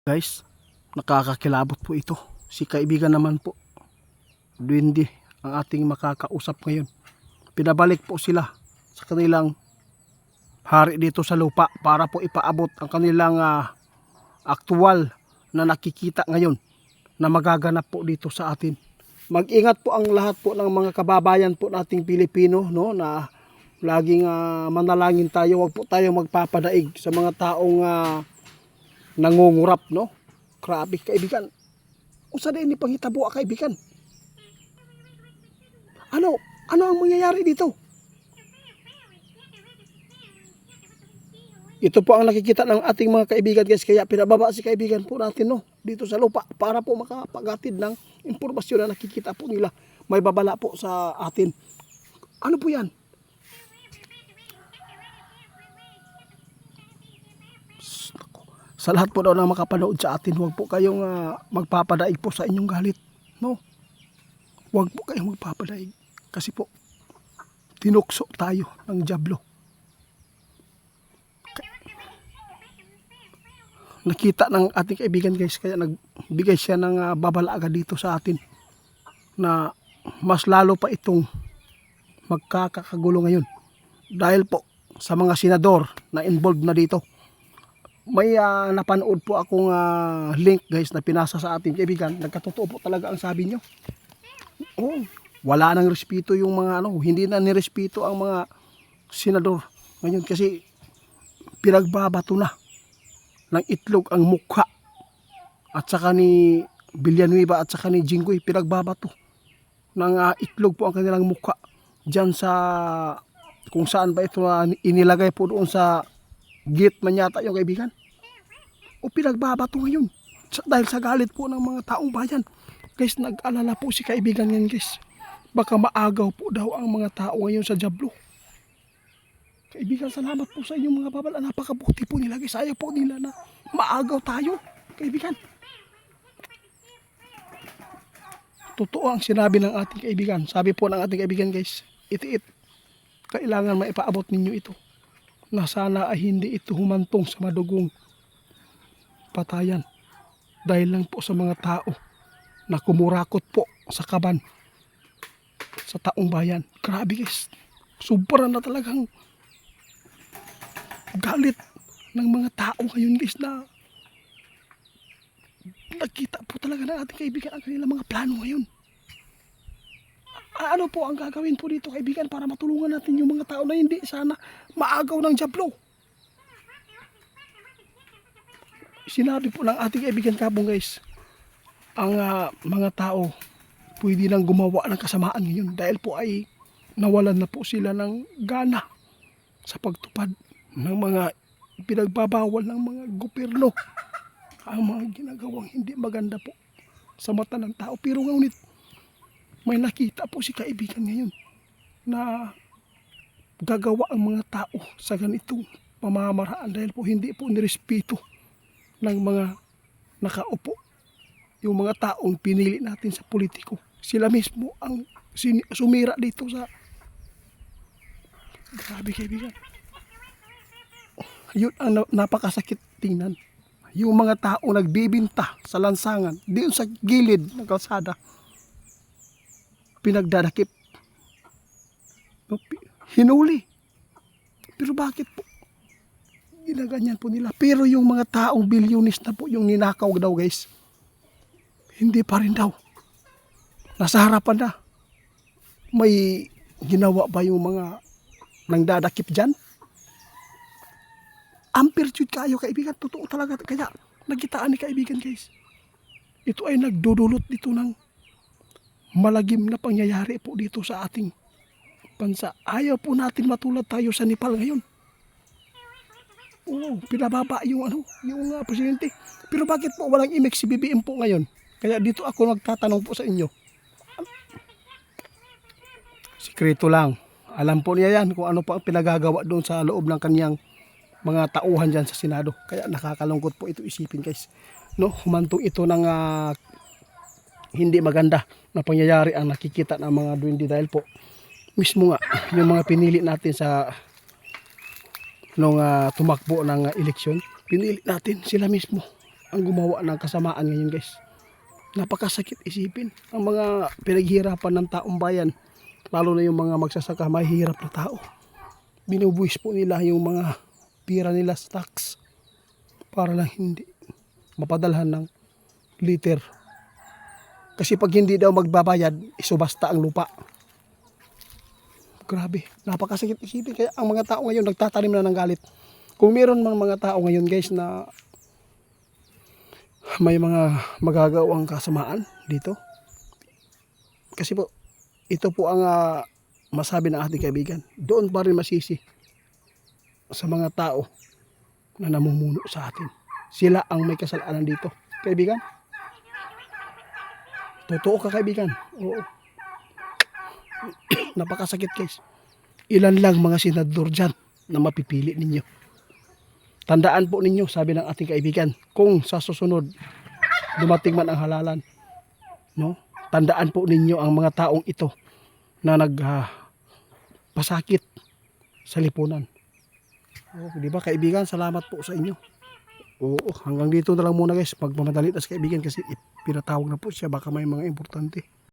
Guys, nakakakilabot po ito. Si kaibigan naman po, Duwende, ang ating makakausap ngayon. Pinabalik po sila sa kanilang hari dito sa lupa para po ipaabot ang kanilang aktual na nakikita ngayon na magaganap po dito sa atin. Mag-ingat po ang lahat po ng mga kababayan po nating Pilipino, no, na laging manalangin tayo. Huwag po tayo magpapadaig sa mga taong nangungurap, no. Grabe kaibigan, usa din ni panghitabo kaibigan. Ano ang mangyayari dito? Ito po ang nakikita ng ating mga kaibigan, guys, kaya pinababa si kaibigan po natin, no, dito sa lupa para po makapagatid ng impormasyon na nakikita po nila. May babala po sa atin. Ano po yan? Sa lahat po daw na makapanood sa atin, huwag po kayong magpapadaig po sa inyong galit, no? Huwag po kayong magpapadaig kasi po tinukso tayo ng dyablo. Nakita ng ating kaibigan, guys, kaya nagbigay siya ng babala agad dito sa atin na mas lalo pa itong magkakagulo ngayon dahil po sa mga senador na involved na dito. May napanood po akong link, guys, na pinasa sa ating kaibigan. Nagkatotoo po talaga ang sabi niyo. Oh, wala nang respeto yung mga hindi na nirespeto ang mga senador ngayon kasi pinagbabato na ng itlog ang mukha at saka ni Villanueva at saka ni Jinggoy, pinagbabato ng itlog po ang kanilang mukha dyan sa kung saan ba ito inilagay po doon sa gate man yata yung kaibigan. O pinagbabato ngayon dahil sa galit po ng mga taong bayan. Guys, nag-alala po si kaibigan ngayon, guys. Baka maagaw po daw ang mga tao ngayon sa dyablo. Kaibigan, salamat po sa inyong mga babala. Napakabuti po nila, guys. Ayaw po nila na maagaw tayo, kaibigan. Totoo ang sinabi ng ating kaibigan. Sabi po ng ating kaibigan, guys, itiit. Kailangan maipaabot ninyo ito na sana ay hindi ito humantong sa madugong patayan dahil lang po sa mga tao na kumurakot po sa kaban sa taong bayan. Grabe, guys, sobra na talagang galit ng mga tao ngayon, guys, na nakita po talaga ng ating kaibigan ang kanilang mga plano ngayon. Ano po ang gagawin po dito, kaibigan, para matulungan natin yung mga tao na hindi sana maagaw ng dyablo? Sinabi po ng ating kaibigan kabong, guys, ang mga tao pwede nang gumawa ng kasamaan ngayon dahil po ay nawalan na po sila ng gana sa pagtupad ng mga pinagbabawal ng mga gobyerno, ang mga ginagawang hindi maganda po sa mata ng tao. Pero ngunit may nakita po si kaibigan ngayon na gagawa ang mga tao sa ganitong pamamaraan dahil po hindi po nirespeto ng mga nakaupo, yung mga taong pinili natin sa politiko. Sila mismo ang sumira dito sa... Grabe, kaibigan. Yun ang napakasakit tingnan. Yung mga tao nagbibinta sa lansangan, diyon sa gilid ng kalsada, pinagdadakip, hinuli. Pero bakit po ginaganyan po nila? Pero yung mga taong bilyonis na po yung ninakaw daw, guys, hindi pa rin daw. Nasa harapan na. May ginawa ba yung mga nangdadakip dyan? Ampertude kayo, kaibigan. Totoo talaga. Kaya nagitaan ni kaibigan, guys. Ito ay nagdudulot dito ng malagim na pangyayari po dito sa ating bansa. Ayaw po natin matulad tayo sa Nepal ngayon. Oo, pinababa yung presidente. Pero bakit po walang imik si BBM po ngayon? Kaya dito ako nagtatanong po sa inyo. Sikreto lang. Alam po niya yan kung ano pa ang pinagagawa doon sa loob ng kanyang mga tauhan dyan sa Senado. Kaya nakakalungkot po ito isipin, guys. No, humantong ito ng hindi maganda na pangyayari ang nakikita ng mga Duwende dahil po mismo nga yung mga pinili natin sa nung tumakbo ng eleksyon, pinili natin sila mismo ang gumawa ng kasamaan ngayon guys. Napakasakit isipin. Ang mga pinaghihirapan ng taong bayan, lalo na yung mga magsasaka, mahihirap na tao. Binubuwis po nila yung mga pira nila sa tax para lang hindi mapadalhan ng liter. Kasi pag hindi daw magbabayad, isubasta ang lupa. Grabe, napakasakit isipin. Kaya ang mga tao ngayon nagtatanim na ng galit. Kung meron man mga tao ngayon guys na may mga magagawang kasamaan dito, kasi po ito po ang masabi ng ating kaibigan, doon pa rin masisi sa mga tao na namumuno sa atin. Sila ang may kasalanan dito, kaibigan. Totoo ka, kaibigan. Oo. Napakasakit guys. Ilan lang mga senador dyan na mapipili ninyo. Tandaan po ninyo, sabi ng ating kaibigan, kung sa susunod dumating man ang halalan, no? Tandaan po ninyo ang mga taong ito na pasakit sa lipunan. Oh, di ba kaibigan, salamat po sa inyo. Oo, hanggang dito na lang muna guys. Pagmamadali na sa kaibigan kasi pinatawag na po siya, baka may mga importante.